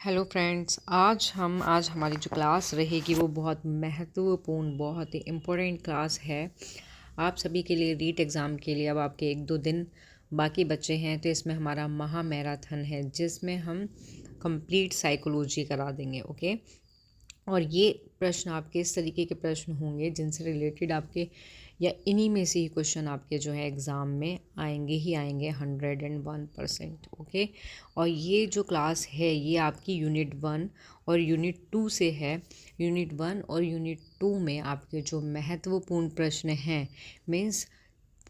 Hello friends, आज हमारी जो क्लास रहेगी वो बहुत महत्वपूर्ण, बहुत ही इम्पोर्टेंट क्लास है आप सभी के लिए। रीट एग्ज़ाम के लिए अब आपके 1-2 दिन बाकी बचे हैं, तो इसमें हमारा महा मैराथन है जिसमें हम कंप्लीट साइकोलॉजी करा देंगे। ओके, और ये प्रश्न आपके इस तरीके के प्रश्न होंगे जिनसे रिलेटेड आपके या इन्हीं में से ही क्वेश्चन आपके जो है एग्ज़ाम में आएंगे ही आएंगे 101%। ओके, और ये जो क्लास है ये आपकी यूनिट 1 और यूनिट 2 से है। यूनिट 1 और यूनिट 2 में आपके जो महत्वपूर्ण प्रश्न हैं, मीन्स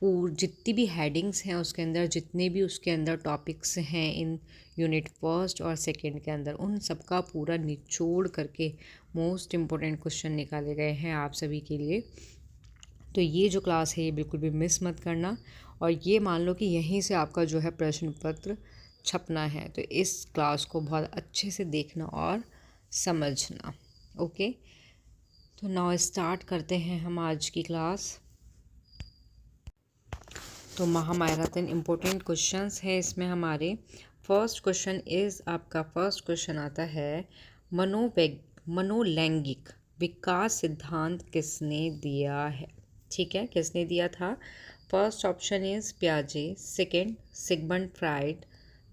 जितनी भी हेडिंग्स हैं उसके अंदर, जितने भी उसके अंदर टॉपिक्स हैं इन यूनिट फर्स्ट और सेकंड के अंदर, उन सबका पूरा निचोड़ करके मोस्ट इम्पोर्टेंट क्वेश्चन निकाले गए हैं आप सभी के लिए। तो ये जो क्लास है ये बिल्कुल भी मिस मत करना, और ये मान लो कि यहीं से आपका जो है प्रश्न पत्र छपना है, तो इस क्लास को बहुत अच्छे से देखना और समझना। ओके, तो नाउ स्टार्ट करते हैं हम आज की क्लास। तो महामैराथन इम्पोर्टेंट क्वेश्चंस है इसमें हमारे। फर्स्ट क्वेश्चन इज़, आपका फर्स्ट क्वेश्चन आता है, मनोलैंगिक विकास सिद्धांत किसने दिया है? ठीक है, किसने दिया था? फर्स्ट ऑप्शन इज़ पियाजे, second Sigmund Freud,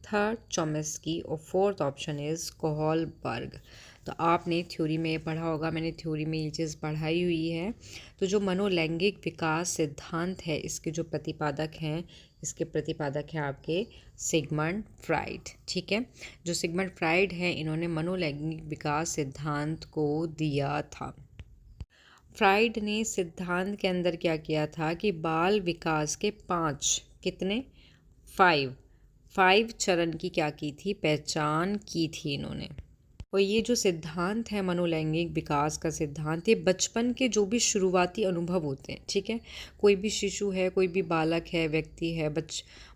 third Chomsky और फोर्थ ऑप्शन इज़ कोहलबर्ग। तो आपने थ्योरी में पढ़ा होगा, मैंने थ्योरी में ये चीज़ पढ़ाई हुई है। तो जो मनोलैंगिक विकास सिद्धांत है, इसके जो प्रतिपादक हैं, इसके प्रतिपादक हैं आपके सिगमंड फ्राइड। ठीक है, जो सिगमंड फ्राइड है इन्होंने मनोलैंगिक विकास सिद्धांत को दिया था। फ्राइड ने सिद्धांत के अंदर क्या किया था कि बाल विकास के 5 चरण की क्या की थी, पहचान की थी इन्होंने। और ये जो सिद्धांत है मनोलैंगिक विकास का सिद्धांत, ये बचपन के जो भी शुरुआती अनुभव होते हैं, ठीक है, कोई भी शिशु है, कोई भी बालक है, व्यक्ति है,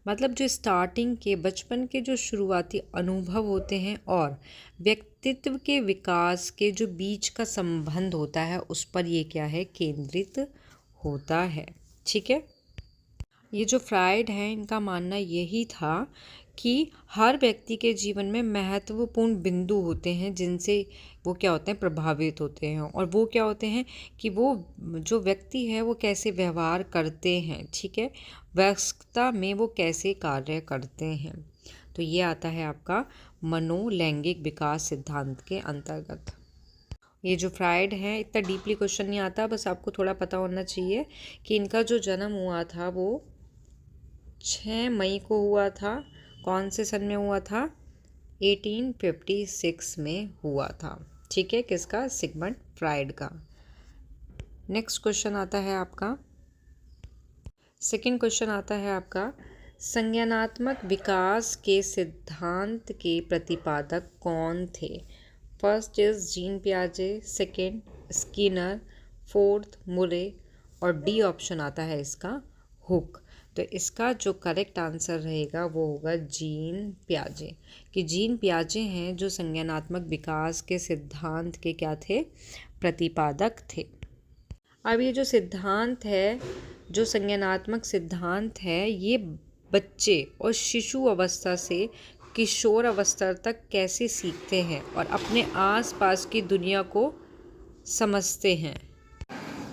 मतलब जो स्टार्टिंग के बचपन के जो शुरुआती अनुभव होते हैं और व्यक्तित्व के विकास के जो बीच का संबंध होता है, उस पर ये क्या है, केंद्रित होता है। ठीक है, ये जो फ्राइड हैं इनका मानना यही था कि हर व्यक्ति के जीवन में महत्वपूर्ण बिंदु होते हैं जिनसे वो क्या होते हैं, प्रभावित होते हैं। और वो क्या होते हैं कि वो जो व्यक्ति है वो कैसे व्यवहार करते हैं, ठीक है, वयस्कता में वो कैसे कार्य करते हैं। तो ये आता है आपका मनोलैंगिक विकास सिद्धांत के अंतर्गत। ये जो फ्राइड हैं, इतना डीपली क्वेश्चन नहीं आता, बस आपको थोड़ा पता होना चाहिए कि इनका जो जन्म हुआ था वो 6 मई को हुआ था। कौन से सन में हुआ था? 1856 में हुआ था। ठीक है, किसका? सिगमंड फ्राइड का। नेक्स्ट क्वेश्चन आता है आपका, सेकंड क्वेश्चन आता है आपका, संज्ञानात्मक विकास के सिद्धांत के प्रतिपादक कौन थे? फर्स्ट इज जीन पियाजे, सेकंड स्किनर, फोर्थ मुरे और डी ऑप्शन आता है इसका हुक। तो इसका जो करेक्ट आंसर रहेगा वो होगा जीन पियाजे, कि जीन पियाजे हैं जो संज्ञानात्मक विकास के सिद्धांत के क्या थे, प्रतिपादक थे। अब ये जो सिद्धांत है, जो संज्ञानात्मक सिद्धांत है, ये बच्चे और शिशु अवस्था से किशोर अवस्था तक कैसे सीखते हैं और अपने आसपास की दुनिया को समझते हैं।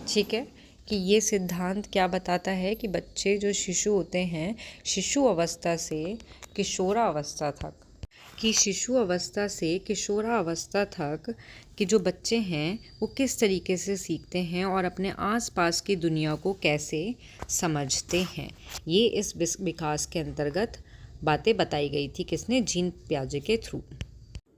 ठीक है, कि ये सिद्धांत क्या बताता है कि बच्चे जो शिशु होते हैं, शिशु अवस्था से किशोरावस्था तक, कि शिशु अवस्था से किशोरावस्था तक कि जो बच्चे हैं वो किस तरीके से सीखते हैं और अपने आसपास की दुनिया को कैसे समझते हैं। ये इस विकास के अंतर्गत बातें बताई गई थी, किसने? जीन पियाजे के थ्रू।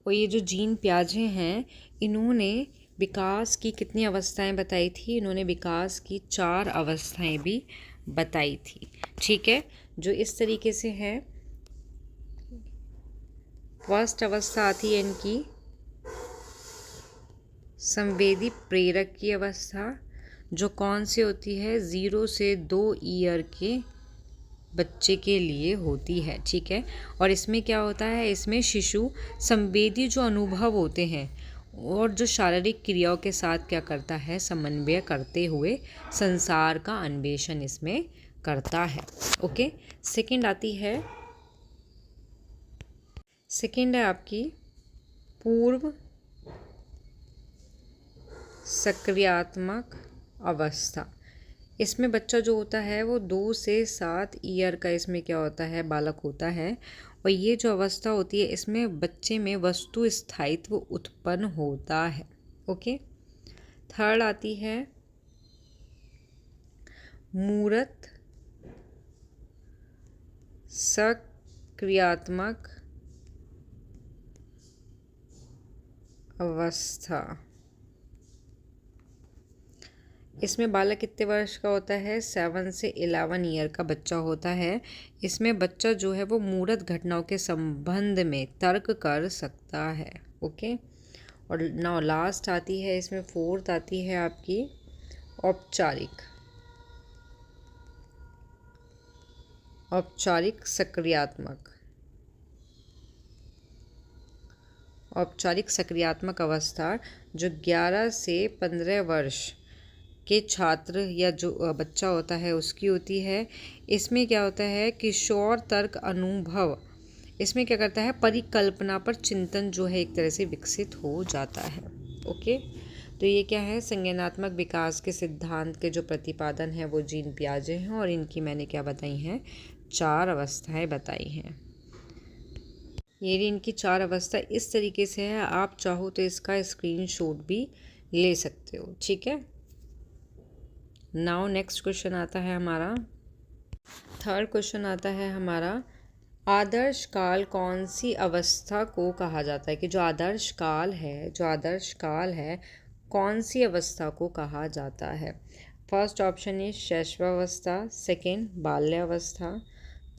और ये जो जीन पियाजे हैं, इन्होंने विकास की कितनी अवस्थाएं बताई थी? इन्होंने विकास की 4 अवस्थाएं भी बताई थी। ठीक है, जो इस तरीके से है। फर्स्ट अवस्था आती है इनकी संवेदी प्रेरक की अवस्था, जो कौन सी होती है? 0 से 2 ईयर के बच्चे के लिए होती है। ठीक है, और इसमें क्या होता है, इसमें शिशु संवेदी जो अनुभव होते हैं और जो शारीरिक क्रियाओं के साथ क्या करता है, समन्वय करते हुए संसार का अन्वेषण इसमें करता है। ओके, सेकंड है आपकी पूर्व सक्रियात्मक अवस्था। इसमें बच्चा जो होता है वो 2 से 7 ईयर का इसमें क्या होता है, बालक होता है। और ये जो अवस्था होती है इसमें बच्चे में वस्तु स्थायित्व उत्पन्न होता है। ओके। थर्ड आती है मूर्त सक्रियात्मक अवस्था। इसमें बालक कितने वर्ष का होता है, 7 से 11 ईयर का बच्चा होता है। इसमें बच्चा जो है वो मूर्त घटनाओं के संबंध में तर्क कर सकता है। ओके। और नाउ लास्ट आती है इसमें, फोर्थ आती है आपकी औपचारिक सक्रियात्मक अवस्था, जो 11 से 15 वर्ष के छात्र या जो बच्चा होता है उसकी होती है। इसमें क्या होता है, किशोर तर्क अनुभव, इसमें क्या करता है, परिकल्पना पर चिंतन जो है एक तरह से विकसित हो जाता है। ओके। तो ये क्या है, संज्ञानात्मक विकास के सिद्धांत के जो प्रतिपादन है वो जीन पियाजे हैं, और इनकी मैंने क्या बताई हैं, 4 अवस्थाएं बताई हैं। ये इनकी 4 अवस्था इस तरीके से है, आप चाहो तो इसका स्क्रीनशॉट भी ले सकते हो। ठीक है। नाउ नेक्स्ट क्वेश्चन आता है हमारा, थर्ड क्वेश्चन आता है हमारा, आदर्श काल कौन सी अवस्था को कहा जाता है, कि जो आदर्श काल है कौन सी अवस्था को कहा जाता है। फर्स्ट ऑप्शन है शैशवावस्था, सेकेंड बाल्यावस्था,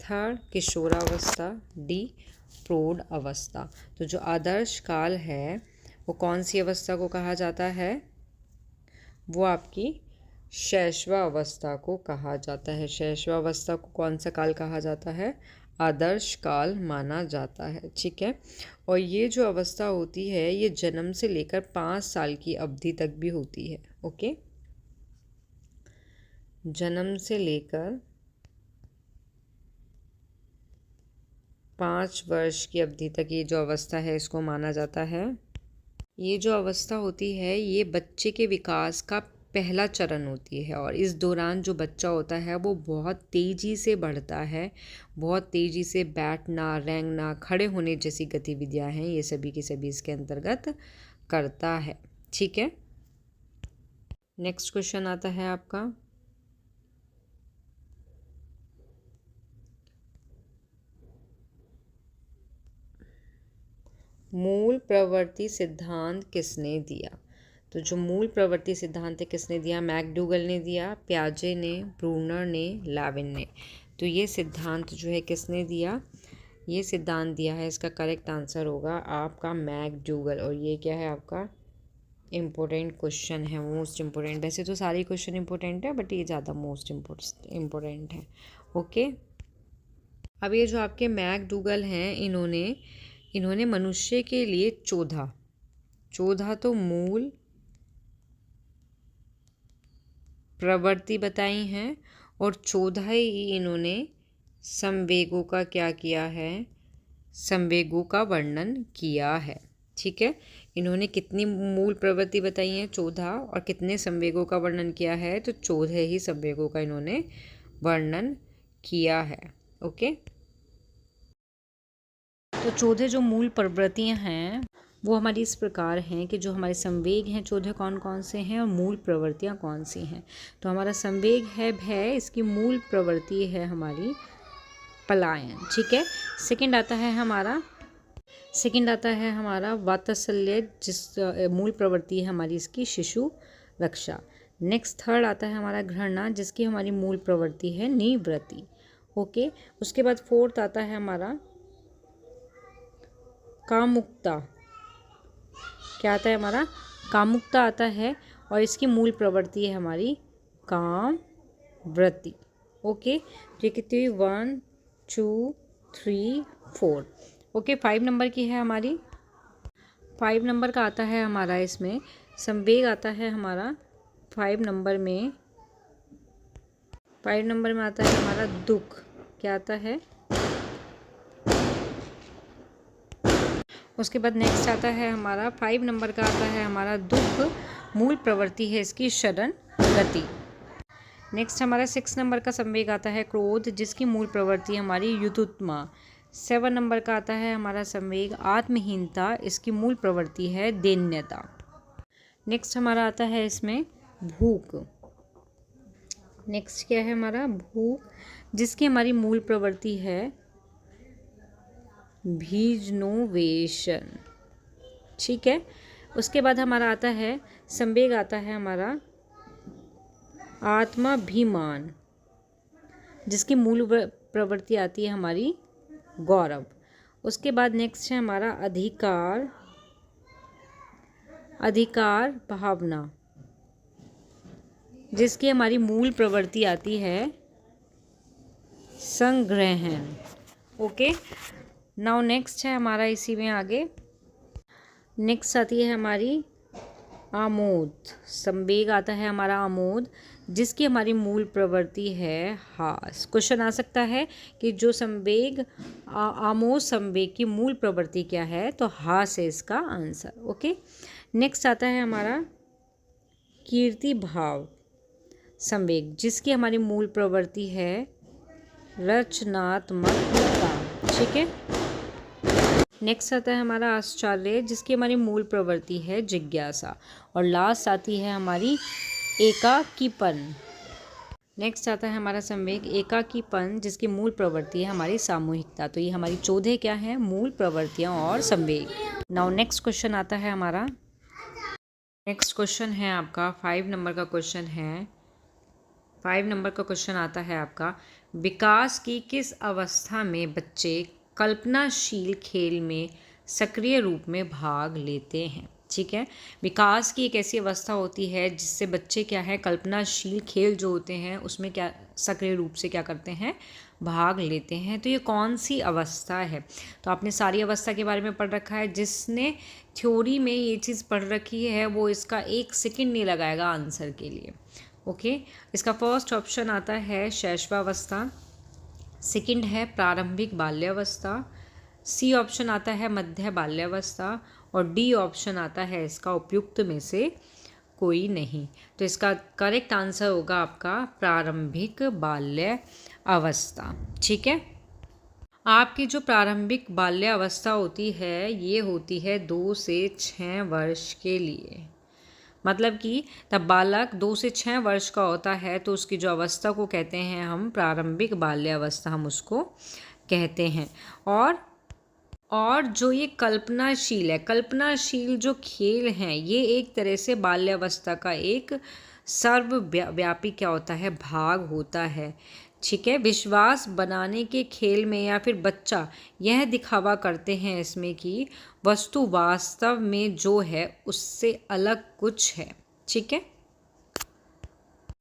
थर्ड किशोरावस्था, डी प्रौढ़ अवस्था। तो जो आदर्श काल है वो कौन सी अवस्था को कहा जाता है, वो आपकी शैशवावस्था को कहा जाता है। शैशवावस्था को कौन सा काल कहा जाता है, आदर्श काल माना जाता है। ठीक है। और ये जो अवस्था होती है ये जन्म से लेकर 5 साल की अवधि तक भी होती है। ओके। जन्म से लेकर 5 वर्ष की अवधि तक ये जो अवस्था है इसको माना जाता है। ये जो अवस्था होती है ये बच्चे के विकास का पहला चरण होती है, और इस दौरान जो बच्चा होता है वो बहुत तेज़ी से बढ़ता है, बहुत तेज़ी से बैठना, रेंगना, खड़े होने जैसी गतिविधियां हैं ये सभी की सभी इसके अंतर्गत करता है। ठीक है। नेक्स्ट क्वेश्चन आता है आपका, मूल प्रवृत्ति सिद्धांत किसने दिया। तो जो मूल प्रवृत्ति सिद्धांत है किसने दिया, मैकडूगल ने दिया, पियाजे ने, ब्रूनर ने, लेविन ने। तो ये सिद्धांत जो है किसने दिया, ये सिद्धांत दिया है, इसका करेक्ट आंसर होगा आपका मैकडूगल। और ये क्या है आपका इम्पोर्टेंट क्वेश्चन है, मोस्ट इम्पोर्टेंट। वैसे तो सारे क्वेश्चन इम्पोर्टेंट है बट ये ज़्यादा मोस्ट इम्पोर्टेंट है। ओके। अब ये जो आपके मैकडूगल हैं इन्होंने मनुष्य के लिए 14 तो मूल प्रवृत्ति बताई हैं, और 14 ही इन्होंने संवेगों का क्या किया है, संवेगों का वर्णन किया है। ठीक है। इन्होंने कितनी मूल प्रवृत्ति बताई हैं, 14, और कितने संवेगों का वर्णन किया है, तो 14 ही संवेगों का इन्होंने वर्णन किया है। ओके। तो 14 जो मूल प्रवृत्तियां हैं वो हमारी इस प्रकार हैं कि जो हमारे संवेग हैं 14 कौन कौन से हैं, और मूल प्रवृत्तियां कौन सी हैं। तो हमारा संवेग है भय, इसकी मूल प्रवृत्ति है हमारी पलायन। ठीक है। सेकंड आता है हमारा वात्सल्य, जिस मूल प्रवृत्ति है हमारी इसकी शिशु रक्षा। नेक्स्ट थर्ड आता है हमारा घृणा, जिसकी हमारी मूल प्रवृत्ति है निवृत्ति। ओके। उसके बाद फोर्थ आता है हमारा कामुकता। क्या आता है हमारा, कामुकता आता है, और इसकी मूल प्रवृत्ति है हमारी काम वृत्ति। ओके। तो ये कितनी हुई, 1 2 3 4। ओके। 5 नंबर की है हमारी, 5 नंबर का आता है हमारा इसमें संवेग आता है हमारा 5 नंबर में आता है हमारा दुख। क्या आता है, उसके बाद नेक्स्ट आता है हमारा 5 नंबर का आता है हमारा दुख, मूल प्रवृत्ति है इसकी शरण गति। नेक्स्ट हमारा 6 नंबर का संवेग आता है क्रोध, जिसकी मूल प्रवृत्ति हमारी युद्धुत्मा। 7 नंबर का आता है हमारा संवेग आत्महीनता, इसकी मूल प्रवृत्ति है दैन्यता। नेक्स्ट हमारा आता है इसमें भूख। नेक्स्ट क्या है हमारा भूख, जिसकी हमारी मूल प्रवृत्ति है भीजनोवेशन। ठीक है। उसके बाद हमारा आता है संवेग आता है हमारा आत्माभिमान, जिसकी मूल प्रवृत्ति आती है हमारी गौरव। उसके बाद नेक्स्ट है हमारा अधिकार भावना, जिसकी हमारी मूल प्रवृत्ति आती है संग्रहण। ओके, नाउ नेक्स्ट है हमारा इसी में आगे नेक्स्ट आती है हमारी आमोद। संवेग आता है हमारा आमोद, जिसकी हमारी मूल प्रवृत्ति है हास। क्वेश्चन आ सकता है कि जो संवेग आमोद संवेग की मूल प्रवृत्ति क्या है, तो हास है इसका आंसर। ओके, नेक्स्ट आता है हमारा कीर्ति भाव संवेग, जिसकी हमारी मूल प्रवृत्ति है रचनात्मकता। ठीक है। नेक्स्ट आता है हमारा आश्चर्य, जिसकी हमारी मूल प्रवृत्ति है जिज्ञासा। और लास्ट आती है हमारी एकाकीपन। नेक्स्ट आता है हमारा संवेग एकाकीपन, जिसकी मूल प्रवृत्ति है हमारी सामूहिकता। तो ये हमारी 14 क्या है मूल प्रवृत्तियां और संवेग। नाउ नेक्स्ट क्वेश्चन आता है हमारा, नेक्स्ट क्वेश्चन है आपका 5 नंबर का क्वेश्चन है। 5 नंबर का क्वेश्चन आता है आपका, विकास की किस अवस्था में बच्चे कल्पनाशील खेल में सक्रिय रूप में भाग लेते हैं। ठीक है। विकास की एक ऐसी अवस्था होती है जिससे बच्चे क्या है कल्पनाशील खेल जो होते हैं उसमें क्या सक्रिय रूप से क्या करते हैं भाग लेते हैं। तो ये कौन सी अवस्था है, तो आपने सारी अवस्था के बारे में पढ़ रखा है। जिसने थ्योरी में ये चीज़ पढ़ रखी है वो इसका 1 सेकंड नहीं लगाएगा आंसर के लिए। ओके, इसका फर्स्ट ऑप्शन आता है शैशवावस्था, सेकंड है प्रारंभिक बाल्यावस्था, सी ऑप्शन आता है मध्य बाल्यावस्था और डी ऑप्शन आता है इसका उपयुक्त में से कोई नहीं। तो इसका करेक्ट आंसर होगा आपका प्रारंभिक बाल्य अवस्था। ठीक है। आपकी जो प्रारंभिक बाल्य अवस्था होती है ये होती है 2 से 6 वर्ष के लिए। मतलब कि तब बालक 2 से 6 वर्ष का होता है तो उसकी जो अवस्था को कहते हैं हम प्रारंभिक बाल्यावस्था, हम उसको कहते हैं। और जो ये कल्पनाशील है, कल्पनाशील जो खेल हैं ये एक तरह से बाल्यावस्था का एक सर्वव्यापी क्या होता है भाग होता है। ठीक है। विश्वास बनाने के खेल में या फिर बच्चा यह दिखावा करते हैं इसमें कि वस्तु वास्तव में जो है उससे अलग कुछ है। ठीक है।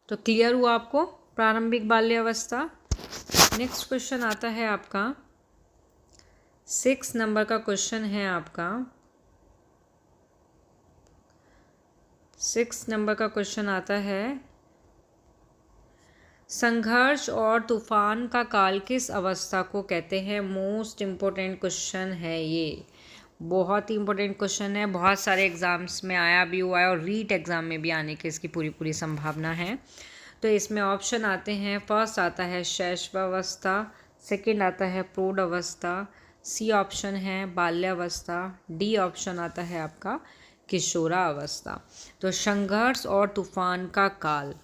तो क्लियर हुआ आपको प्रारंभिक बाल्यावस्था। नेक्स्ट क्वेश्चन आता है आपका 6 नंबर का क्वेश्चन है आपका 6 नंबर का क्वेश्चन आता है, संघर्ष और तूफान का काल किस अवस्था को कहते हैं। मोस्ट इम्पोर्टेंट क्वेश्चन है ये, बहुत ही इम्पोर्टेंट क्वेश्चन है। बहुत सारे एग्ज़ाम्स में आया भी हुआ है और रीट एग्ज़ाम में भी आने की इसकी पूरी संभावना है। तो इसमें ऑप्शन आते हैं, फर्स्ट आता है शैशवावस्था, सेकंड आता है प्रौढ़ अवस्था, सी ऑप्शन है बाल्यावस्था, डी ऑप्शन आता है आपका किशोरावस्था। तो संघर्ष और तूफान का काल,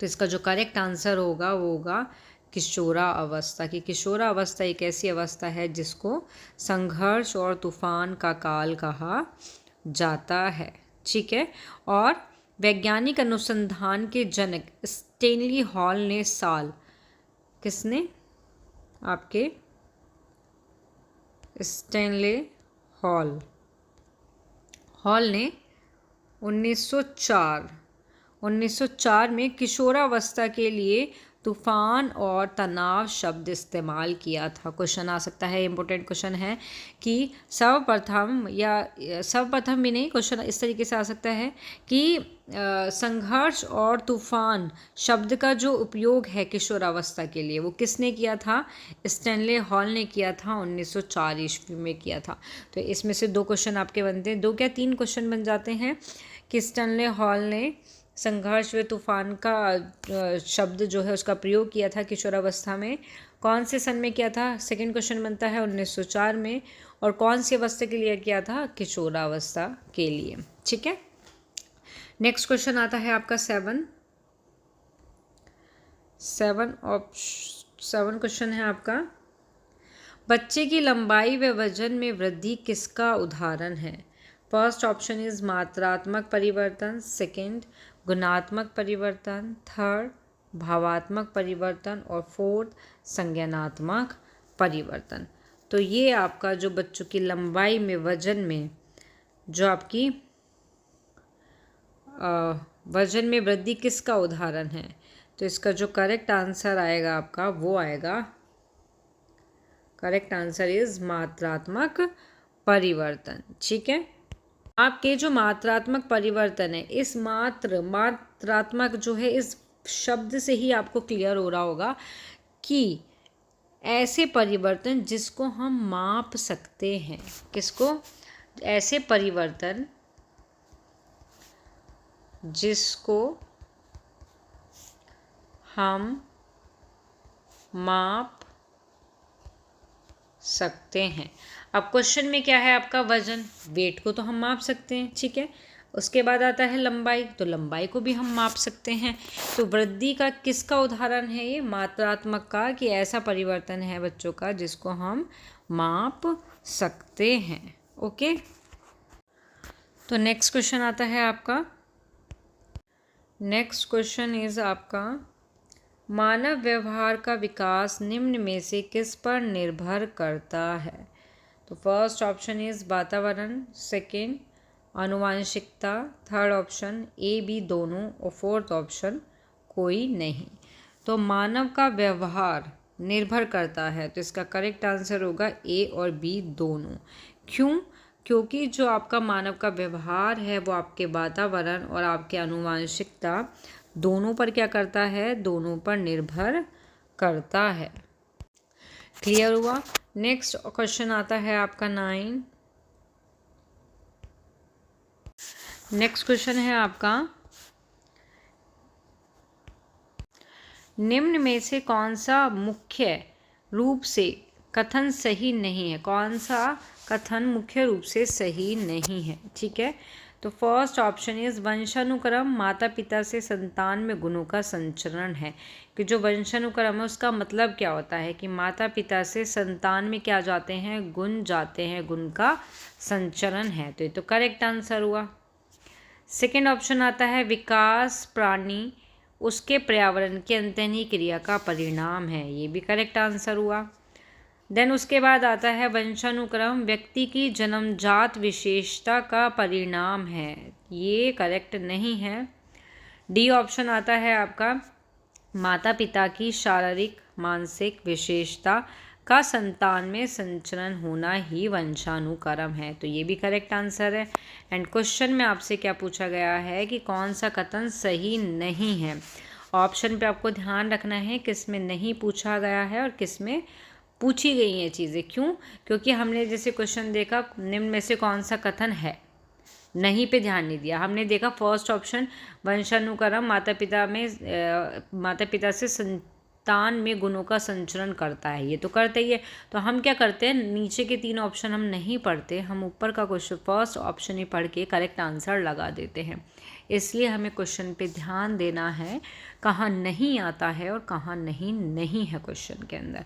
तो इसका जो करेक्ट आंसर होगा वो होगा किशोरावस्था की। किशोरावस्था एक ऐसी अवस्था है जिसको संघर्ष और तूफान का काल कहा जाता है। ठीक है। और वैज्ञानिक अनुसंधान के जनक स्टैनली हॉल ने साल, किसने आपके स्टैनली हॉल ने 1904 में किशोरावस्था के लिए तूफान और तनाव शब्द इस्तेमाल किया था? क्वेश्चन आ सकता है, इम्पोर्टेंट क्वेश्चन है कि सर्वप्रथम भी नहीं, क्वेश्चन इस तरीके से आ सकता है कि संघर्ष और तूफान शब्द का जो उपयोग है किशोरावस्था के लिए वो किसने किया था? स्टैनले हॉल ने किया था, 1904 ईस्वी में किया था। तो इसमें से 2 क्वेश्चन आपके बनते हैं, 2 क्या 3 क्वेश्चन बन जाते हैं कि स्टैनले हॉल ने संघर्ष व तूफान का शब्द जो है उसका प्रयोग किया था किशोरावस्था में, कौन से सन में किया था? सेकंड क्वेश्चन बनता है 1904 में। और कौन सी अवस्था के लिए किया था? किशोरावस्था के लिए। ठीक है, नेक्स्ट क्वेश्चन आता है आपका 7 क्वेश्चन है आपका, बच्चे की लंबाई व वजन में वृद्धि किसका उदाहरण है? फर्स्ट ऑप्शन इज मात्रात्मक परिवर्तन, सेकंड गुणात्मक परिवर्तन, थर्ड भावात्मक परिवर्तन और फोर्थ संज्ञानात्मक परिवर्तन। तो ये आपका जो बच्चों की लंबाई में वजन में जो आपकी वजन में वृद्धि किसका उदाहरण है? तो इसका जो करेक्ट आंसर आएगा आपका वो आएगा, करेक्ट आंसर इज मात्रात्मक परिवर्तन। ठीक है, आपके जो मात्रात्मक परिवर्तन है, इस मात्रात्मक जो है इस शब्द से ही आपको क्लियर हो रहा होगा कि ऐसे परिवर्तन जिसको हम माप सकते हैं। किसको? ऐसे परिवर्तन जिसको हम माप सकते हैं। अब क्वेश्चन में क्या है आपका? वजन, वेट को तो हम माप सकते हैं, ठीक है। उसके बाद आता है लंबाई, तो लंबाई को भी हम माप सकते हैं। तो वृद्धि का किसका उदाहरण है ये? मात्रात्मक का, कि ऐसा परिवर्तन है बच्चों का जिसको हम माप सकते हैं। ओके, तो नेक्स्ट क्वेश्चन आता है आपका, नेक्स्ट क्वेश्चन इज आपका, मानव व्यवहार का विकास निम्न में से किस पर निर्भर करता है? तो फर्स्ट ऑप्शन इज वातावरण, सेकंड आनुवांशिकता, थर्ड ऑप्शन ए बी दोनों और फोर्थ ऑप्शन कोई नहीं। तो मानव का व्यवहार निर्भर करता है, तो इसका करेक्ट आंसर होगा ए और बी दोनों। क्यों? क्योंकि जो आपका मानव का व्यवहार है वो आपके वातावरण और आपके आनुवांशिकता दोनों पर क्या करता है? दोनों पर निर्भर करता है। क्लियर हुआ? नेक्स्ट क्वेश्चन आता है आपका 9। नेक्स्ट क्वेश्चन है आपका, निम्न में से कौन सा मुख्य रूप से कथन सही नहीं है? कौन सा कथन मुख्य रूप से सही नहीं है? ठीक है, तो फर्स्ट ऑप्शन इज वंशानुक्रम माता पिता से संतान में गुणों का संचरण है। कि जो वंशानुक्रम है उसका मतलब क्या होता है कि माता पिता से संतान में क्या जाते हैं? गुण जाते हैं, गुण का संचरण है। तो ये तो करेक्ट आंसर हुआ। सेकेंड ऑप्शन आता है विकास प्राणी उसके पर्यावरण की अंतःनी क्रिया का परिणाम है। ये भी करेक्ट आंसर हुआ। देन उसके बाद आता है वंशानुक्रम व्यक्ति की जन्मजात विशेषता का परिणाम है। ये करेक्ट नहीं है। डी ऑप्शन आता है आपका माता पिता की शारीरिक मानसिक विशेषता का संतान में संचरण होना ही वंशानुक्रम है। तो ये भी करेक्ट आंसर है। एंड क्वेश्चन में आपसे क्या पूछा गया है कि कौन सा कथन सही नहीं है। ऑप्शन पे आपको ध्यान रखना है किस में नहीं पूछा गया है और किस में पूछी गई हैं चीज़ें। क्यों? क्योंकि हमने जैसे क्वेश्चन देखा निम्न में से कौन सा कथन है, नहीं पे ध्यान नहीं दिया। हमने देखा फर्स्ट ऑप्शन वंशानुक्रम माता पिता से संतान में गुणों का संचरण करता है, ये तो करता ही है। तो हम क्या करते हैं, नीचे के 3 ऑप्शन हम नहीं पढ़ते, हम ऊपर का क्वेश्चन फर्स्ट ऑप्शन ही पढ़ के करेक्ट आंसर लगा देते हैं। इसलिए हमें क्वेश्चन पे ध्यान देना है कहाँ नहीं आता है और कहाँ नहीं है क्वेश्चन के अंदर।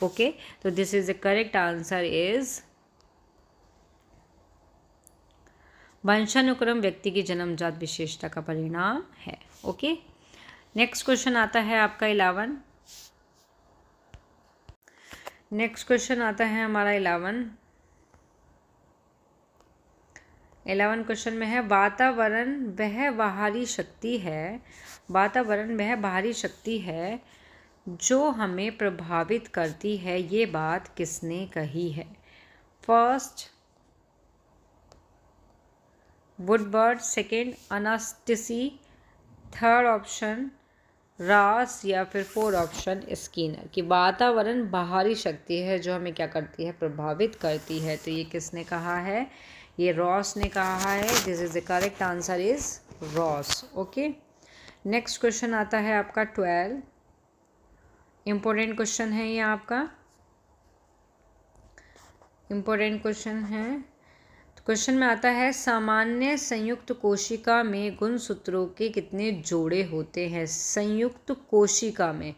ओके, तो this is the correct answer is वंशानुक्रम व्यक्ति की जन्मजात विशेषता का परिणाम है। ओके, नेक्स्ट क्वेश्चन आता है आपका 11। नेक्स्ट क्वेश्चन आता है हमारा 11 क्वेश्चन में है वातावरण वह बाहरी शक्ति है, वातावरण वह बाहरी शक्ति है जो हमें प्रभावित करती है, ये बात किसने कही है? First Woodward, second Anastasi, third option Ross या फिर फोर्थ ऑप्शन स्किनर। कि वातावरण बाहरी शक्ति है जो हमें क्या करती है? प्रभावित करती है। तो ये किसने कहा है? ये रॉस ने कहा है। This is the correct answer is Ross. Okay, next question आता है आपका 12। इम्पोर्टेंट क्वेश्चन है ये आपका, इम्पोर्टेंट क्वेश्चन है। तो क्वेश्चन में आता है सामान्य संयुक्त कोशिका में गुणसूत्रों के कितने जोड़े होते हैं? संयुक्त कोशिका में,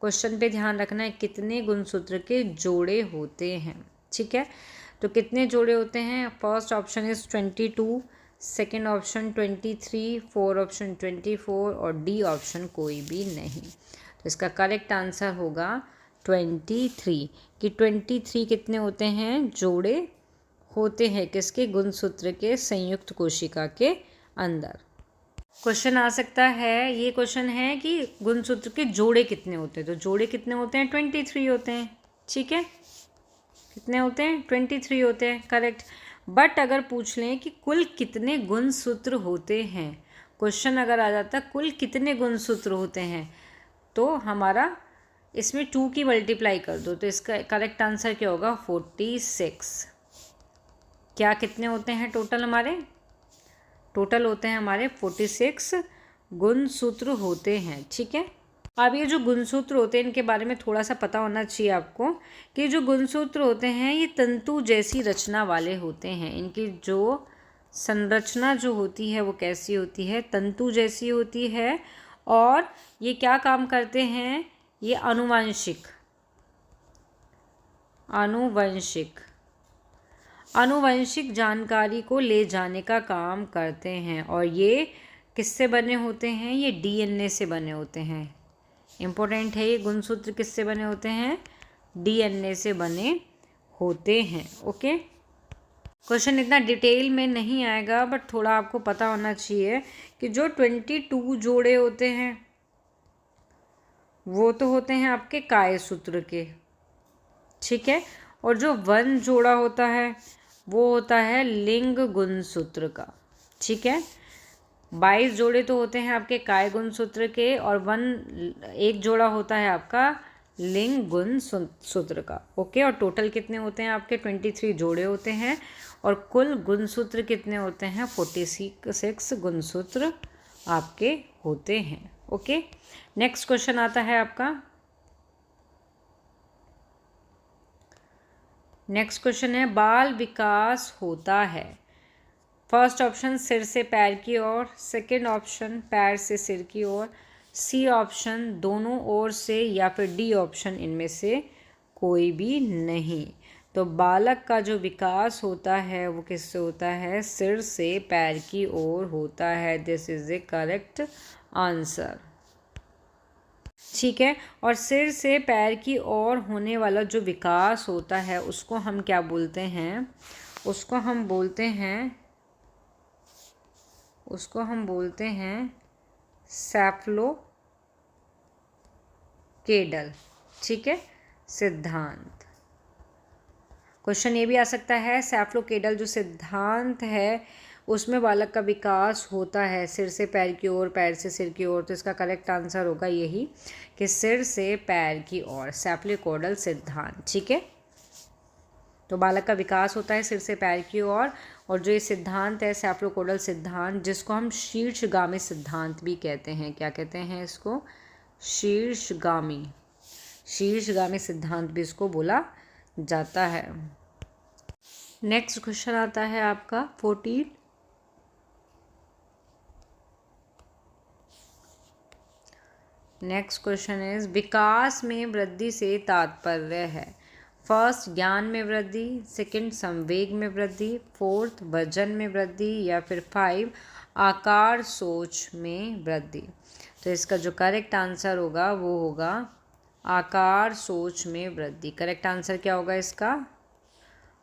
क्वेश्चन पे ध्यान रखना है, कितने गुणसूत्र के जोड़े होते हैं। ठीक है, तो कितने जोड़े होते हैं? First option is 22, second option 23, fourth option 24 और डी ऑप्शन कोई भी नहीं। तो इसका करेक्ट आंसर होगा 23। कि 23 कितने होते हैं? जोड़े होते हैं किसके? गुणसूत्र के संयुक्त कोशिका के अंदर। क्वेश्चन आ सकता है, ये क्वेश्चन है कि गुणसूत्र के जोड़े कितने होते हैं? तो जोड़े कितने होते हैं? 23 होते हैं। ठीक है, कितने होते हैं? 23 होते हैं, करेक्ट। बट अगर पूछ लें कि कुल कितने गुणसूत्र होते हैं, क्वेश्चन अगर आ जाता कुल कितने गुणसूत्र होते हैं, तो हमारा इसमें 2 की मल्टीप्लाई कर दो, तो इसका करेक्ट आंसर क्या होगा? 46। क्या कितने होते हैं टोटल? हमारे टोटल होते हैं हमारे 46 गुणसूत्र होते हैं। ठीक है, अब ये जो गुणसूत्र होते हैं इनके बारे में थोड़ा सा पता होना चाहिए आपको कि जो गुणसूत्र होते हैं ये तंतु जैसी रचना वाले होते हैं। इनकी जो संरचना जो होती है वो कैसी होती है? तंतु जैसी होती है। और ये क्या काम करते हैं? ये आनुवंशिक जानकारी को ले जाने का काम करते हैं। और ये किससे बने होते हैं? ये डीएनए से बने होते हैं। इम्पोर्टेंट है, ये गुणसूत्र किससे बने होते हैं? डीएनए से बने होते हैं। ओके, क्वेश्चन इतना डिटेल में नहीं आएगा बट थोड़ा आपको पता होना चाहिए कि जो 22 जोड़े होते हैं वो तो होते हैं आपके काय सूत्र के। ठीक है, और जो 1 जोड़ा होता है वो होता है लिंग गुणसूत्र का। ठीक है, 22 जोड़े तो होते हैं आपके काय गुणसूत्र के और 1 जोड़ा होता है आपका लिंग गुणसूत्र का। ओके, और टोटल कितने होते हैं आपके? 23 जोड़े होते हैं और कुल गुणसूत्र कितने होते हैं? 46 गुणसूत्र आपके होते हैं। ओके, नेक्स्ट क्वेश्चन आता है आपका, नेक्स्ट क्वेश्चन है बाल विकास होता है। फर्स्ट ऑप्शन सिर से पैर की ओर, सेकंड ऑप्शन पैर से सिर की ओर, सी ऑप्शन दोनों ओर से या फिर डी ऑप्शन इनमें से कोई भी नहीं। तो बालक का जो विकास होता है वो किससे होता है? सिर से पैर की ओर होता है। This is the correct answer. ठीक है, और सिर से पैर की ओर होने वाला जो विकास होता है उसको हम क्या बोलते हैं? उसको हम बोलते हैं सेफ्लोकेडल। ठीक है, सिद्धांत। क्वेश्चन ये भी आ सकता है, सेफ्लोकेडल जो सिद्धांत है उसमें बालक का विकास होता है सिर से पैर की ओर, पैर से सिर की ओर। तो इसका करेक्ट आंसर होगा यही कि सिर से पैर की ओर, सेफ्लोकेडल सिद्धांत। ठीक है, तो बालक का विकास होता है सिर से पैर की ओर और जो ये सिद्धांत है सेफ्लोकेडल सिद्धांत, जिसको हम शीर्षगामी सिद्धांत भी कहते हैं। क्या कहते हैं इसको? शीर्षगामी सिद्धांत भी इसको बोला जाता है। नेक्स्ट क्वेश्चन आता है आपका 14। नेक्स्ट क्वेश्चन इज विकास में वृद्धि से तात्पर्य है। फर्स्ट ज्ञान में वृद्धि, सेकंड संवेग में वृद्धि, फोर्थ वजन में वृद्धि या फिर 5 आकार सोच में वृद्धि। तो इसका जो करेक्ट आंसर होगा वो होगा आकार सोच में वृद्धि। करेक्ट आंसर क्या होगा इसका?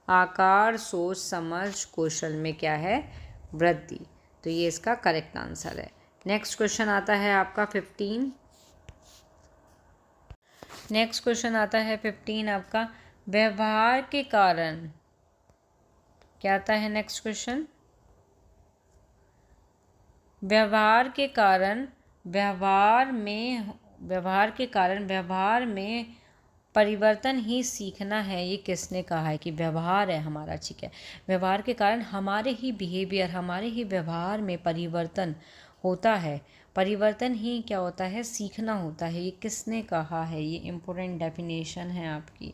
आकार सोच समझ कौशल में क्या है? वृद्धि। तो ये इसका करेक्ट आंसर है। नेक्स्ट क्वेश्चन आता है आपका 15। नेक्स्ट क्वेश्चन आता है 15 आपका, व्यवहार के कारण, क्या आता है नेक्स्ट क्वेश्चन, व्यवहार के कारण व्यवहार में परिवर्तन ही सीखना है, ये किसने कहा है कि व्यवहार है हमारा, ठीक है, व्यवहार के कारण हमारे ही बिहेवियर, हमारे ही व्यवहार में परिवर्तन होता है, परिवर्तन ही क्या होता है, सीखना होता है, ये किसने कहा है, ये इम्पोर्टेंट डेफिनेशन है आपकी।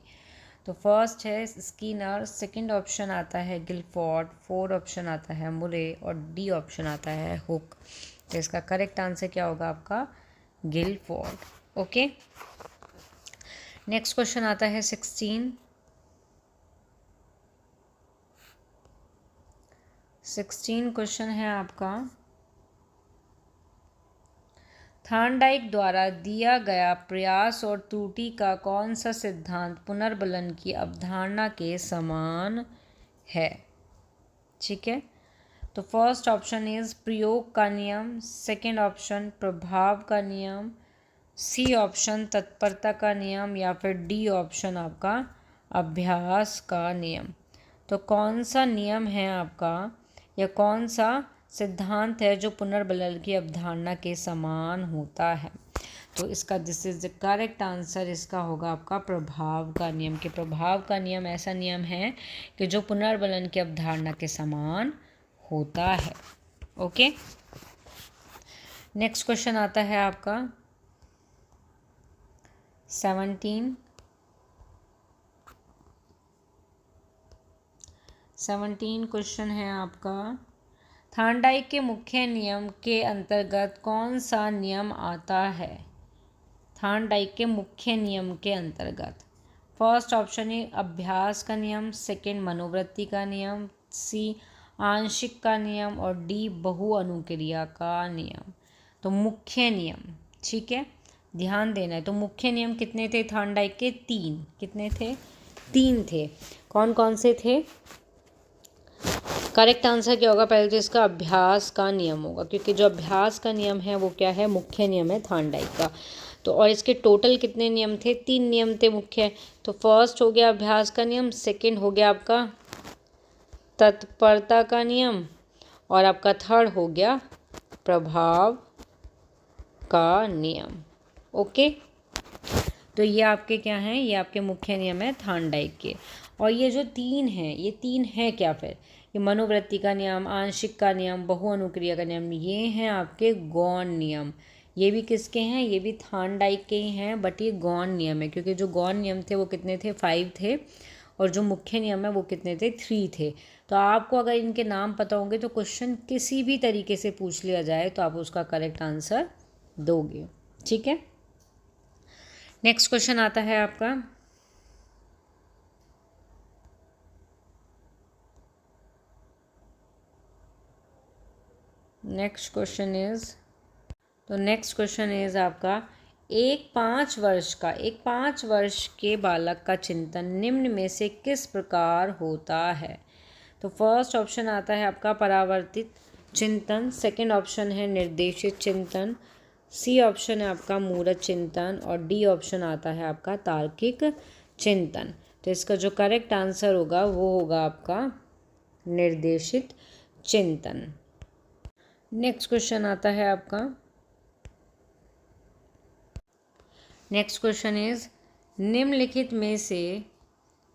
तो फर्स्ट है स्किनर, सेकंड ऑप्शन आता है गिलफोर्ड, फोर्थ ऑप्शन आता है मुरे और डी ऑप्शन आता है हुक। तो इसका करेक्ट आंसर क्या होगा आपका, गिलफोर्ड। ओके, नेक्स्ट क्वेश्चन आता है 16 क्वेश्चन है आपका, थॉर्नडाइक द्वारा दिया गया प्रयास और त्रुटि का कौन सा सिद्धांत पुनर्बलन की अवधारणा के समान है, ठीक है। तो फर्स्ट ऑप्शन इज प्रयोग का नियम, सेकंड ऑप्शन प्रभाव का नियम, सी ऑप्शन तत्परता का नियम या फिर डी ऑप्शन आपका अभ्यास का नियम। तो कौन सा नियम है आपका या कौन सा सिद्धांत है जो पुनर्बलन की अवधारणा के समान होता है, तो इसका this is the correct answer, इसका होगा आपका प्रभाव का नियम। कि प्रभाव का नियम ऐसा नियम है कि जो पुनर्बलन की अवधारणा के समान होता है। ओके, नेक्स्ट क्वेश्चन आता है आपका 17 क्वेश्चन है आपका, थॉर्नडाइक के मुख्य नियम के अंतर्गत कौन सा नियम आता है, थॉर्नडाइक के मुख्य नियम के अंतर्गत। फर्स्ट ऑप्शन है अभ्यास का नियम, सेकंड मनोवृत्ति का नियम, सी आंशिक का नियम और डी बहु अनुक्रिया का नियम। तो मुख्य नियम, ठीक है, ध्यान देना है। तो मुख्य नियम कितने थे थॉर्नडाइक के, 3, कितने थे, 3 थे। कौन कौन से थे, करेक्ट आंसर क्या होगा, पहले तो इसका अभ्यास का नियम होगा, क्योंकि जो अभ्यास का नियम है वो क्या है, मुख्य नियम है थॉर्नडाइक का। तो और इसके टोटल कितने नियम थे, 3 नियम थे मुख्य। तो फर्स्ट हो गया अभ्यास का नियम, सेकंड हो गया आपका तत्परता का नियम और आपका थर्ड हो गया प्रभाव का नियम। ओके, तो ये आपके क्या हैं, ये आपके मुख्य नियम है थॉर्नडाइक के। और ये जो 3 हैं, ये 3 हैं क्या फिर, ये मनोवृत्ति का नियम, आंशिक का नियम, बहु अनुक्रिया का नियम, ये हैं आपके गौण नियम। ये भी किसके हैं, ये भी थॉर्नडाइक के ही हैं, बट ये गौण नियम है, क्योंकि जो गौण नियम थे वो कितने थे, 5 थे, और जो मुख्य नियम है वो कितने थे, 3 थे। तो आपको अगर इनके नाम पता होंगे तो क्वेश्चन किसी भी तरीके से पूछ लिया जाए तो आप उसका करेक्ट आंसर दोगे, ठीक है। नेक्स्ट क्वेश्चन आता है आपका नेक्स्ट क्वेश्चन इज आपका एक 5 वर्ष के बालक का चिंतन निम्न में से किस प्रकार होता है। तो फर्स्ट ऑप्शन आता है आपका परावर्तित चिंतन, सेकंड ऑप्शन है निर्देशित चिंतन, सी ऑप्शन है आपका मूरत चिंतन और डी ऑप्शन आता है आपका तार्किक चिंतन। तो इसका जो करेक्ट आंसर होगा वो होगा आपका निर्देशित चिंतन। नेक्स्ट क्वेश्चन आता है आपका, नेक्स्ट क्वेश्चन इज निम्नलिखित में से,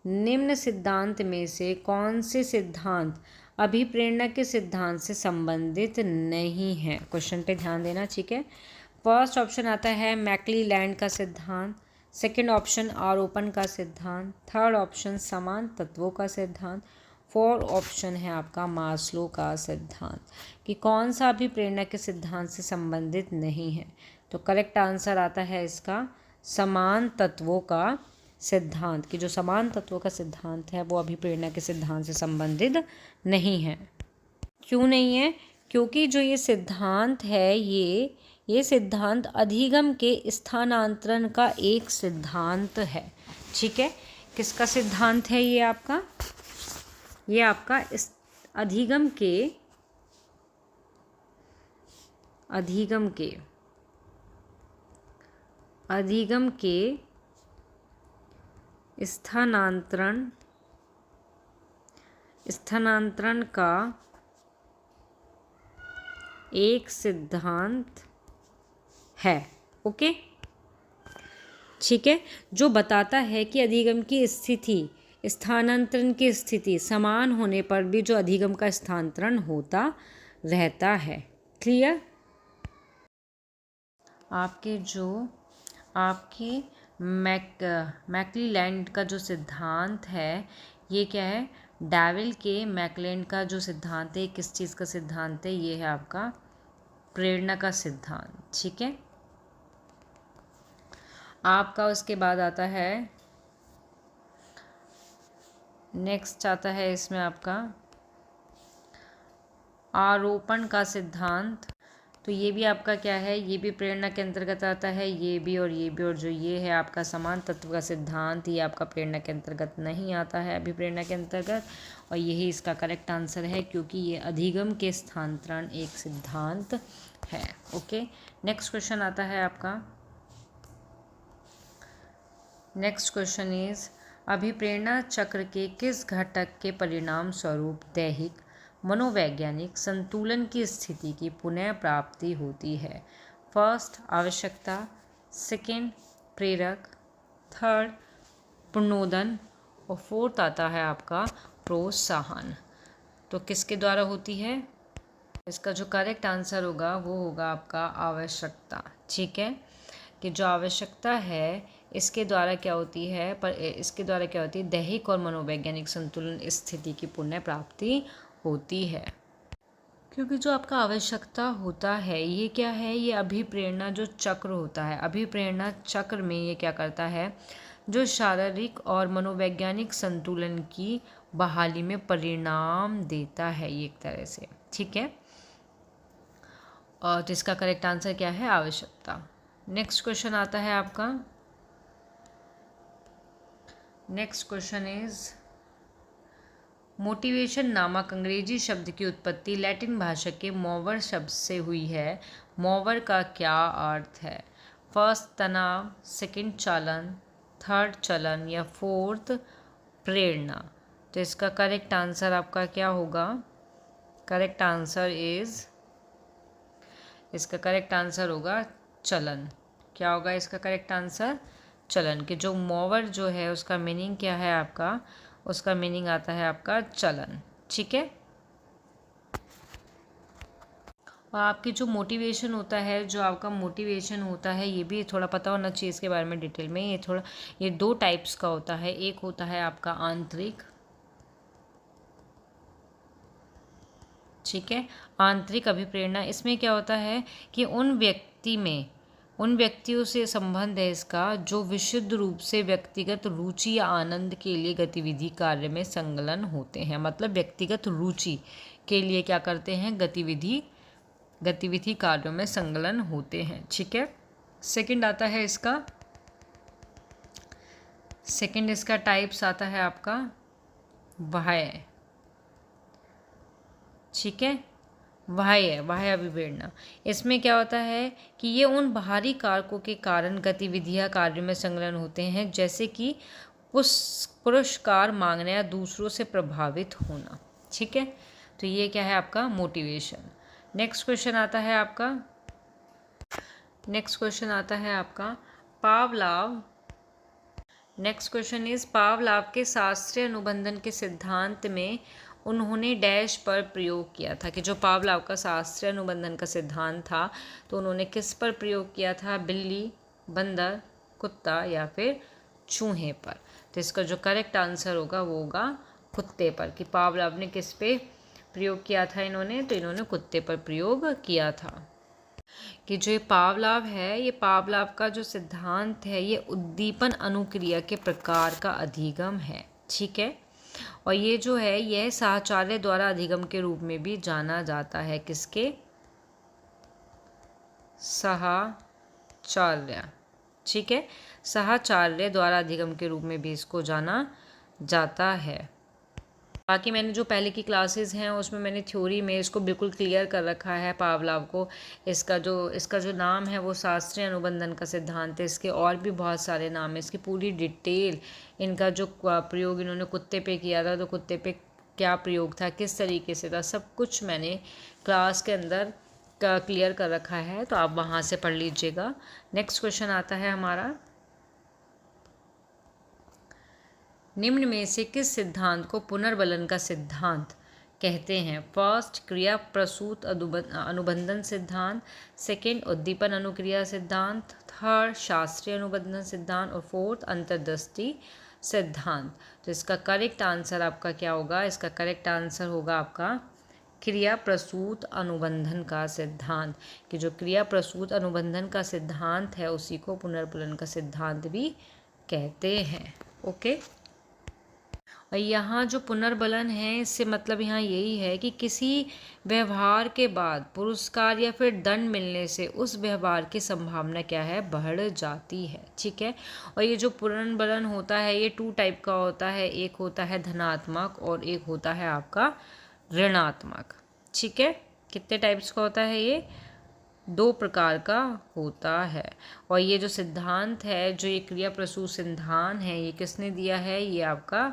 निम्न सिद्धांत में से कौन से सिद्धांत अभिप्रेरणा के सिद्धांत से संबंधित नहीं है। क्वेश्चन पे ध्यान देना, ठीक है। फर्स्ट ऑप्शन आता है मैक्लीलैंड का सिद्धांत, सेकंड ऑप्शन आरोपण का सिद्धांत, थर्ड ऑप्शन समान तत्वों का सिद्धांत, फोर्थ ऑप्शन है आपका मास्लो का सिद्धांत। कि कौन सा अभिप्रेरणा के सिद्धांत से संबंधित नहीं है। तो करेक्ट आंसर आता है इसका समान तत्वों का सिद्धांत। कि जो समान तत्वों का सिद्धांत है वो अभिप्रेरणा के सिद्धांत से संबंधित नहीं है। क्यों नहीं है, क्योंकि जो ये सिद्धांत है ये सिद्धांत अधिगम के स्थानांतरण का एक सिद्धांत है, ठीक है। किसका सिद्धांत है ये आपका, ये आपका इस अधिगम के स्थानांतरण का एक सिद्धांत है। ओके, ठीक है, जो बताता है कि अधिगम की स्थिति, स्थानांतरण की स्थिति समान होने पर भी जो अधिगम का स्थानांतरण होता रहता है। क्लियर? आपके मैकक्लेलैंड का जो सिद्धांत है, ये क्या है? डेविल के मैकक्लेलैंड का जो सिद्धांत है, किस चीज़ का सिद्धांत है? ये है आपका प्रेरणा का सिद्धांत। ठीक है, आपका उसके बाद आता है, नेक्स्ट आता है इसमें आपका आरोपण का सिद्धांत। तो ये भी आपका क्या है? ये भी प्रेरणा के अंतर्गत आता है, ये भी और ये भी। और जो ये है आपका समान तत्व का सिद्धांत, ये आपका प्रेरणा के अंतर्गत नहीं आता है अभिप्रेरणा के अंतर्गत, और यही इसका करेक्ट आंसर है, क्योंकि ये अधिगम के स्थानांतरण एक सिद्धांत है। ओके, नेक्स्ट क्वेश्चन आता है आपका, नेक्स्ट क्वेश्चन इज अभिप्रेरणा चक्र के किस घटक के परिणाम स्वरूप दैहिक मनोवैज्ञानिक संतुलन की स्थिति की पुनः प्राप्ति होती है? फर्स्ट आवश्यकता, सेकंड प्रेरक, थर्ड प्रणोदन, और फोर्थ आता है आपका प्रोत्साहन। तो किसके द्वारा होती है? इसका जो करेक्ट आंसर होगा वो होगा आपका आवश्यकता। ठीक है, कि जो आवश्यकता है इसके द्वारा क्या होती है, इसके द्वारा क्या होती है? दैहिक और मनोवैज्ञानिक संतुलन स्थिति की पुनः प्राप्ति होती है। क्योंकि जो आपका आवश्यकता होता है ये क्या है? ये अभिप्रेरणा जो चक्र होता है, अभिप्रेरणा चक्र में ये क्या करता है? जो शारीरिक और मनोवैज्ञानिक संतुलन की बहाली में परिणाम देता है ये एक तरह से। ठीक है, और तो इसका करेक्ट आंसर क्या है? आवश्यकता। नेक्स्ट क्वेश्चन आता है आपका, नेक्स्ट क्वेश्चन इज मोटिवेशन नामक अंग्रेजी शब्द की उत्पत्ति लैटिन भाषा के मोवर शब्द से हुई है। मोवर का क्या अर्थ है? फर्स्ट तनाव, सेकंड चालन, थर्ड चलन, या फोर्थ प्रेरणा। तो इसका करेक्ट आंसर आपका क्या होगा? करेक्ट आंसर इज, इसका करेक्ट आंसर होगा चलन। क्या होगा इसका करेक्ट आंसर? चलन। कि जो मोवर जो है उसका मीनिंग क्या है आपका? उसका मीनिंग आता है आपका चलन। ठीक है, और आपकी जो मोटिवेशन होता है, जो आपका मोटिवेशन होता है, ये भी थोड़ा पता होना चाहिए इसके बारे में डिटेल में। ये दो टाइप्स का होता है। एक होता है आपका आंतरिक, ठीक है, आंतरिक अभिप्रेरणा। इसमें क्या होता है कि उन व्यक्तियों से संबंध है इसका जो विशुद्ध रूप से व्यक्तिगत रुचि या आनंद के लिए गतिविधि कार्य में संलग्न होते हैं। मतलब व्यक्तिगत रुचि के लिए क्या करते हैं? गतिविधि कार्यों में संलग्न होते हैं। ठीक है, सेकंड आता है इसका, सेकंड इसका टाइप्स आता है आपका बाह्य। ठीक है, बाह्य अभिप्रेरणा। इसमें क्या होता है कि ये उन बाहरी कारकों के कारण गतिविधियां कार्य में संलग्न होते हैं, जैसे कि पुरस्कार मांगना या दूसरों से प्रभावित होना। ठीक है, तो ये क्या है आपका? मोटिवेशन। नेक्स्ट क्वेश्चन आता है आपका, नेक्स्ट क्वेश्चन आता है आपका पावलाव। नेक्स्ट क्वेश्चन इज पावलाव के शास्त्रीय अनुबंधन के सिद्धांत में उन्होंने डैश पर प्रयोग किया था। कि जो पावलाव का शास्त्रीय अनुबंधन का सिद्धांत था तो उन्होंने किस पर प्रयोग किया था? बिल्ली, बंदर, कुत्ता, या फिर चूहे पर। तो इसका जो करेक्ट आंसर होगा वो होगा कुत्ते पर। कि पावलाव ने किस पे प्रयोग किया था इन्होंने? तो इन्होंने कुत्ते पर प्रयोग किया था। कि जो ये पावलाव है, ये पावलाव का जो सिद्धांत है ये उद्दीपन अनुक्रिया के प्रकार का अधिगम है। ठीक है, और ये जो है यह साहचर्य द्वारा अधिगम के रूप में भी जाना जाता है। किसके? साहचर्य। ठीक है, साहचर्य द्वारा अधिगम के रूप में भी इसको जाना जाता है। बाकी मैंने जो पहले की क्लासेस हैं उसमें मैंने थ्योरी में इसको बिल्कुल क्लियर कर रखा है पावलोव को। इसका जो नाम है वो शास्त्रीय अनुबंधन का सिद्धांत है। इसके और भी बहुत सारे नाम हैं, इसकी पूरी डिटेल, इनका जो प्रयोग इन्होंने कुत्ते पे किया था, तो कुत्ते पे क्या प्रयोग था, किस तरीके से था, सब कुछ मैंने क्लास के अंदर क्लियर कर रखा है, तो आप वहाँ से पढ़ लीजिएगा। नेक्स्ट क्वेश्चन आता है हमारा, निम्न में से किस सिद्धांत को पुनर्बलन का सिद्धांत कहते हैं? फर्स्ट, क्रिया प्रसूत अनुबंधन सिद्धांत। सेकंड, उद्दीपन अनुक्रिया सिद्धांत। थर्ड, शास्त्रीय अनुबंधन सिद्धांत। और फोर्थ, अंतर्दृष्टि सिद्धांत। तो इसका करेक्ट आंसर आपका क्या होगा? इसका करेक्ट आंसर होगा आपका क्रिया प्रसूत अनुबंधन का सिद्धांत, कि जो क्रिया प्रसूत अनुबंधन का सिद्धांत है उसी को पुनर्बलन का सिद्धांत भी कहते हैं। ओके। और यहाँ जो पुनर्बलन है, इससे मतलब यहाँ यही है कि किसी व्यवहार के बाद पुरस्कार या फिर दंड मिलने से उस व्यवहार की संभावना क्या है? बढ़ जाती है। ठीक है। और ये जो पुनर्बलन होता है ये 2 टाइप का होता है, एक होता है धनात्मक और एक होता है आपका ऋणात्मक। ठीक है। कितने टाइप्स का होता है? ये 2 प्रकार का होता है। और ये जो सिद्धांत है, जो ये क्रिया प्रसूत सिद्धांत है, ये किसने दिया है? ये आपका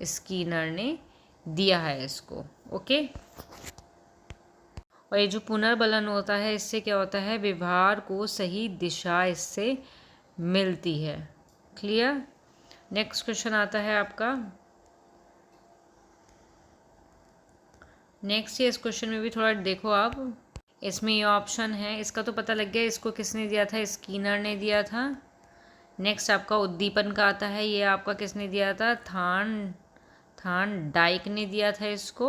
स्कीनर ने दिया है इसको। ओके। और ये जो पुनर्बलन होता है, इससे क्या होता है? व्यवहार को सही दिशा इससे मिलती है। क्लियर। नेक्स्ट क्वेश्चन आता है आपका, नेक्स्ट इस क्वेश्चन में भी थोड़ा देखो आप, इसमें ये ऑप्शन है, इसका तो पता लग गया इसको किसने दिया था? स्कीनर ने दिया था। नेक्स्ट आपका उद्दीपन का आता है, ये आपका किसने दिया था? थार्नडाइक ने दिया था इसको।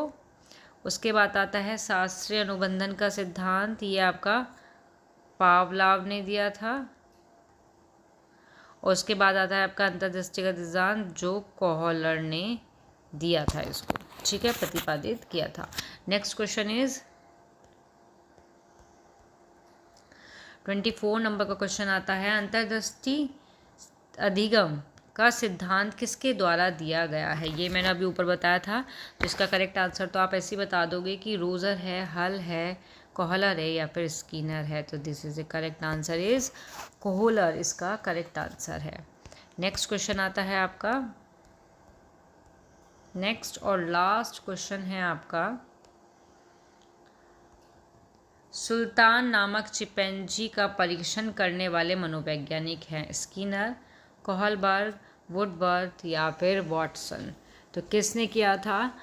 उसके बाद आता है शास्त्रीय अनुबंधन का सिद्धांत, ये आपका पावलोव ने दिया था। और उसके बाद आता है आपका अंतर्दृष्टि का सिद्धांत, जो कोहलर ने दिया था इसको। ठीक है, प्रतिपादित किया था। नेक्स्ट क्वेश्चन इज 24 नंबर का क्वेश्चन आता है, अंतर्दृष्टि अधिगम का सिद्धांत किसके द्वारा दिया गया है? ये मैंने अभी ऊपर बताया था। तो इसका करेक्ट आंसर तो आप ऐसे ही बता दोगे कि रोजर है, हल है, कोहलर है या फिर स्कीनर है। तो this is the correct answer is Kohler, इसका करेक्ट आंसर है। नेक्स्ट क्वेश्चन आता है आपका, नेक्स्ट और लास्ट क्वेश्चन है आपका, सुल्तान नामक चिंपैंजी का परीक्षण करने वाले मनोवैज्ञानिक हैं? स्कीनर, कोहलबर्ग, वुडवर्थ या फिर वॉटसन। तो किसने किया था?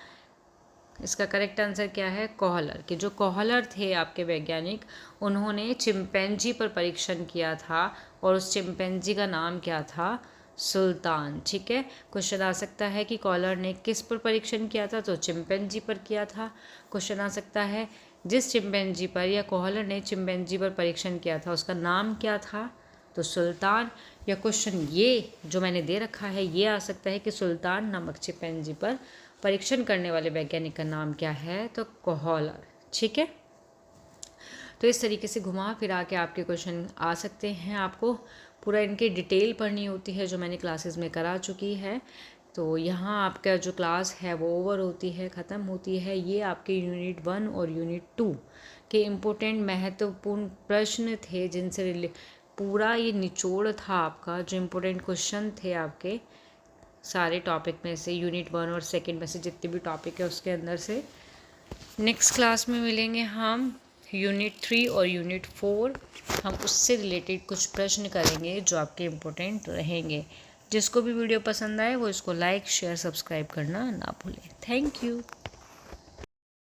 इसका करेक्ट आंसर क्या है? कोहलर। कि जो कोहलर थे आपके वैज्ञानिक, उन्होंने चिंपैंजी पर परीक्षण किया था और उस चिंपैंजी का नाम क्या था? सुल्तान। ठीक है। क्वेश्चन आ सकता है कि कोहलर ने किस पर परीक्षण किया था? तो चिंपैंजी पर किया था। क्वेश्चन आ सकता है जिस चिंपैंजी पर या कोहलर ने चिंपैंजी पर परीक्षण किया था उसका नाम क्या था? तो सुल्तान। या क्वेश्चन ये जो मैंने दे रखा है ये आ सकता है कि सुल्तान नामक चिंपैंजी पर परीक्षण करने वाले वैज्ञानिक का नाम क्या है? तो कोहलर। ठीक है। तो इस तरीके से घुमा फिरा के आपके क्वेश्चन आ सकते हैं। आपको पूरा इनकी डिटेल पढ़नी होती है जो मैंने क्लासेस में करा चुकी है। तो यहाँ आपका जो क्लास है वो ओवर होती है, ख़त्म होती है। ये आपके यूनिट 1 और यूनिट 2 के इम्पोर्टेंट महत्वपूर्ण प्रश्न थे, जिनसे पूरा ये निचोड़ था आपका। जो इम्पोर्टेंट क्वेश्चन थे आपके सारे टॉपिक में से, यूनिट 1 और 2 में से जितने भी टॉपिक है उसके अंदर से। नेक्स्ट क्लास में मिलेंगे हम यूनिट 3 और यूनिट 4। हम उससे रिलेटेड कुछ प्रश्न करेंगे जो आपके इम्पोर्टेंट रहेंगे। जिसको भी वीडियो पसंद आए वो इसको लाइक, शेयर, सब्सक्राइब करना ना भूलें। Thank you.